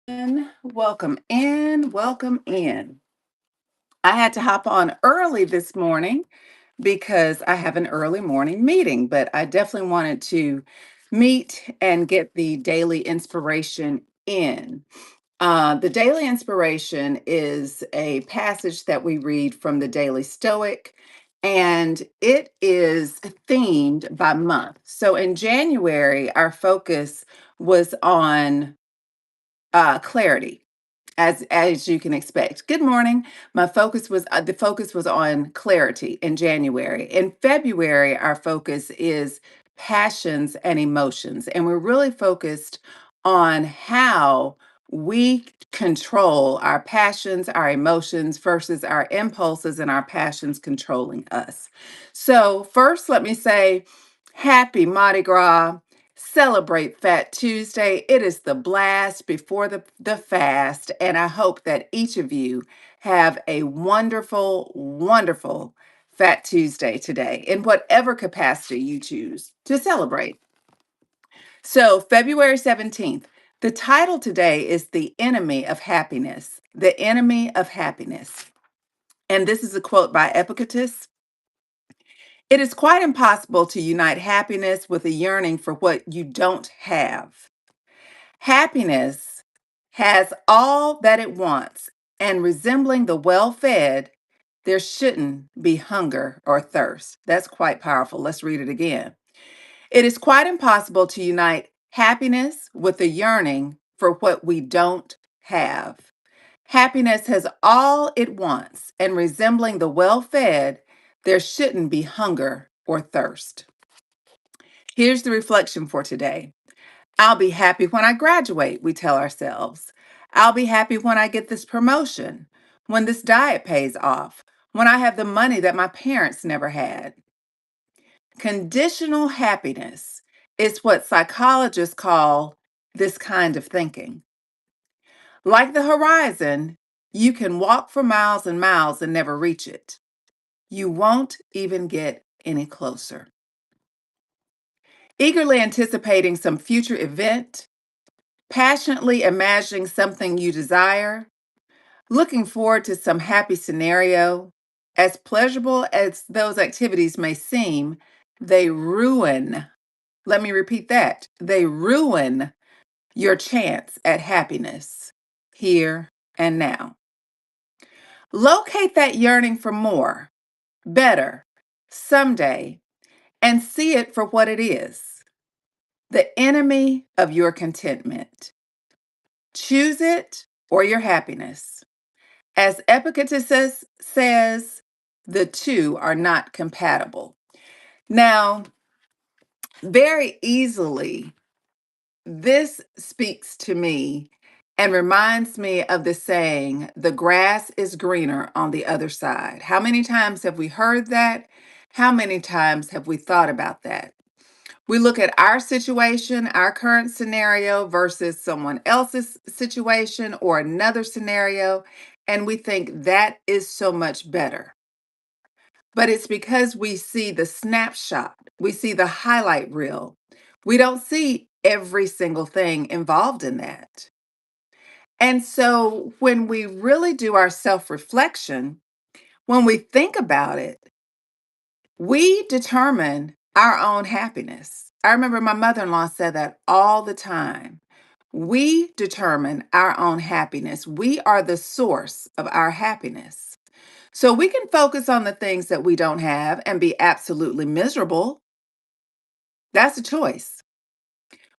Welcome in, welcome in. I had to hop on early this morning because I have an early morning meeting, but I definitely wanted to meet and get the daily inspiration in. The daily inspiration is a passage that we read from the Daily Stoic, and it is themed by month. So in January, our focus was on clarity, as you can expect. Good morning. My focus was the focus was on clarity in January. In February, our focus is passions and emotions, and we're really focused on how we control our passions, our emotions versus our impulses and our passions controlling us. So, first, let me say happy Mardi Gras. Celebrate Fat Tuesday. It is the blast before the fast, and I hope that each of you have a wonderful, wonderful Fat Tuesday today in whatever capacity you choose to celebrate. So, February 17th, the title today is The Enemy of Happiness. The Enemy of Happiness. And this is a quote by Epictetus. It is quite impossible to unite happiness with a yearning for what you don't have. Happiness has all that it wants, and resembling the well fed, there shouldn't be hunger or thirst. That's quite powerful. Let's read it again. It is quite impossible to unite happiness with a yearning for what we don't have. Happiness has all it wants, and resembling the well fed, there shouldn't be hunger or thirst. Here's the reflection for today. I'll be happy when I graduate, we tell ourselves. I'll be happy when I get this promotion, when this diet pays off, when I have the money that my parents never had. Conditional happiness is what psychologists call this kind of thinking. Like the horizon, you can walk for miles and miles and never reach it. You won't even get any closer. Eagerly anticipating some future event, passionately imagining something you desire, looking forward to some happy scenario, as pleasurable as those activities may seem, they ruin, let me repeat that, they ruin your chance at happiness here and now. Locate that yearning for more, better, someday, and see it for what it is, the enemy of your contentment. Choose it or your happiness. As Epictetus says, the two are not compatible. Now, very easily, this speaks to me and reminds me of the saying, the grass is greener on the other side. How many times have we heard that? How many times have we thought about that? We look at our situation, our current scenario versus someone else's situation or another scenario, and we think that is so much better. But it's because we see the snapshot, we see the highlight reel. We don't see every single thing involved in that. And so when we really do our self reflection, when we think about it, we determine our own happiness. I remember my mother in law said that all the time. We determine our own happiness. We are the source of our happiness. So we can focus on the things that we don't have and be absolutely miserable. That's a choice.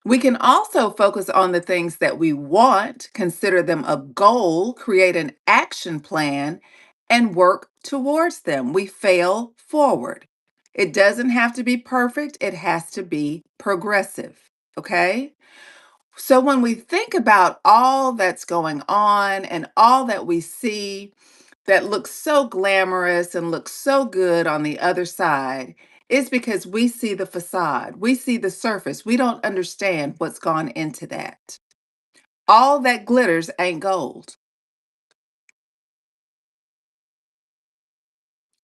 We can also focus on the things that we want, consider them a goal, create an action plan, and work towards them. We fail forward. It doesn't have to be perfect, it has to be progressive. Okay? So when we think about all that's going on and all that we see that looks so glamorous and looks so good on the other side, it's because we see the facade, we see the surface, we don't understand what's gone into that. All that glitters ain't gold.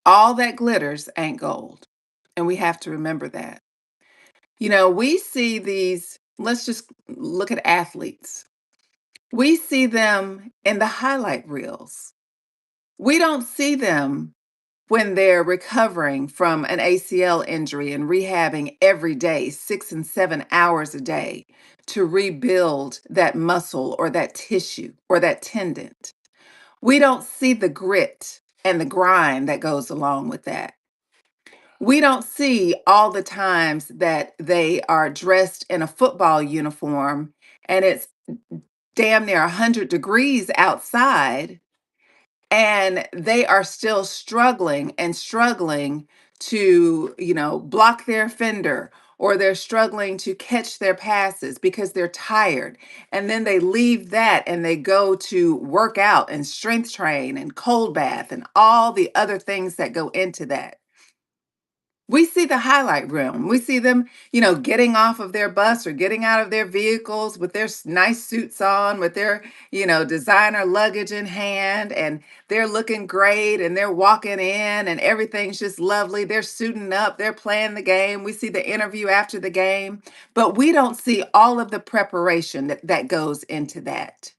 All that glitters ain't gold. And we have to remember that. You know, we see these, let's just look at athletes. We see them in the highlight reels. We don't see them when they're recovering from an ACL injury and rehabbing every day, 6 and 7 hours a day, to rebuild that muscle or that tissue or that tendon. We don't see the grit and the grind that goes along with that. We don't see all the times that they are dressed in a football uniform and it's damn near 100 degrees outside, and they are still struggling and struggling to, block their fender, or they're struggling to catch their passes because they're tired. And then they leave that and they go to work out and strength train and cold bath and all the other things that go into that. We see the highlight reel. We see them, getting off of their bus or getting out of their vehicles with their nice suits on, with their, designer luggage in hand, and they're looking great and they're walking in and everything's just lovely. They're suiting up, they're playing the game. We see the interview after the game, but we don't see all of the preparation that goes into that.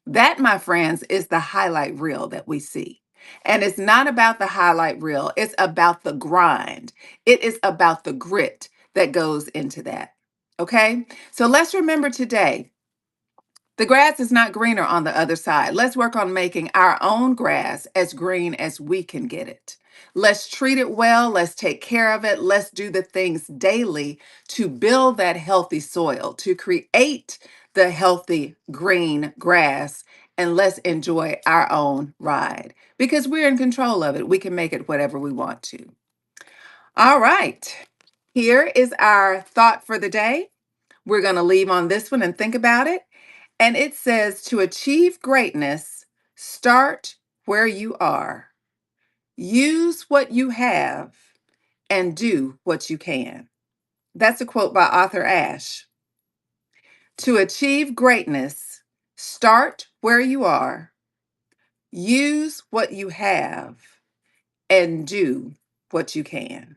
That, my friends, is the highlight reel that we see. And it's not about the highlight reel, it's about the grind. It is about the grit that goes into that. Okay? So let's remember today, the grass is not greener on the other side. Let's work on making our own grass as green as we can get it. Let's treat it well. Let's take care of it. Let's do the things daily to build that healthy soil, to create the healthy green grass. And let's enjoy our own ride because we're in control of it. We can make it whatever we want to. All right. Here is our thought for the day. We're going to leave on this one and think about it. And it says to achieve greatness, start where you are. Use what you have and do what you can. That's a quote by Arthur Ashe. To achieve greatness, start where you are. Use what you have and do what you can.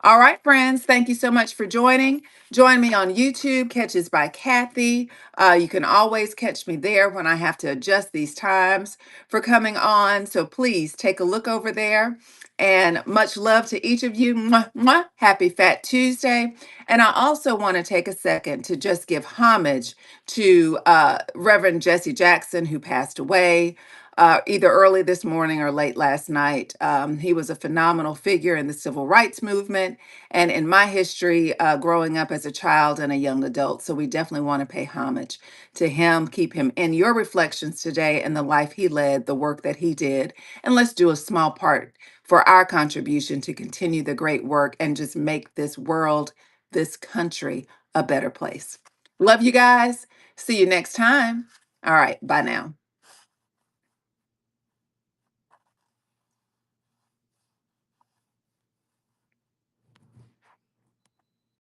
All right, friends, thank you so much for joining. Join me on YouTube, Catches by Cathy. You can always catch me there when I have to adjust these times for coming on. So please take a look over there. And much love to each of you. Mwah, mwah. Happy Fat Tuesday. And I also want to take a second to just give homage to Reverend Jesse Jackson, who passed away. Either early this morning or late last night. He was a phenomenal figure in the civil rights movement and in my history growing up as a child and a young adult. So we definitely want to pay homage to him, keep him in your reflections today and the life he led, the work that he did. And let's do a small part for our contribution to continue the great work and just make this world, this country, a better place. Love you guys. See you next time. All right. Bye now.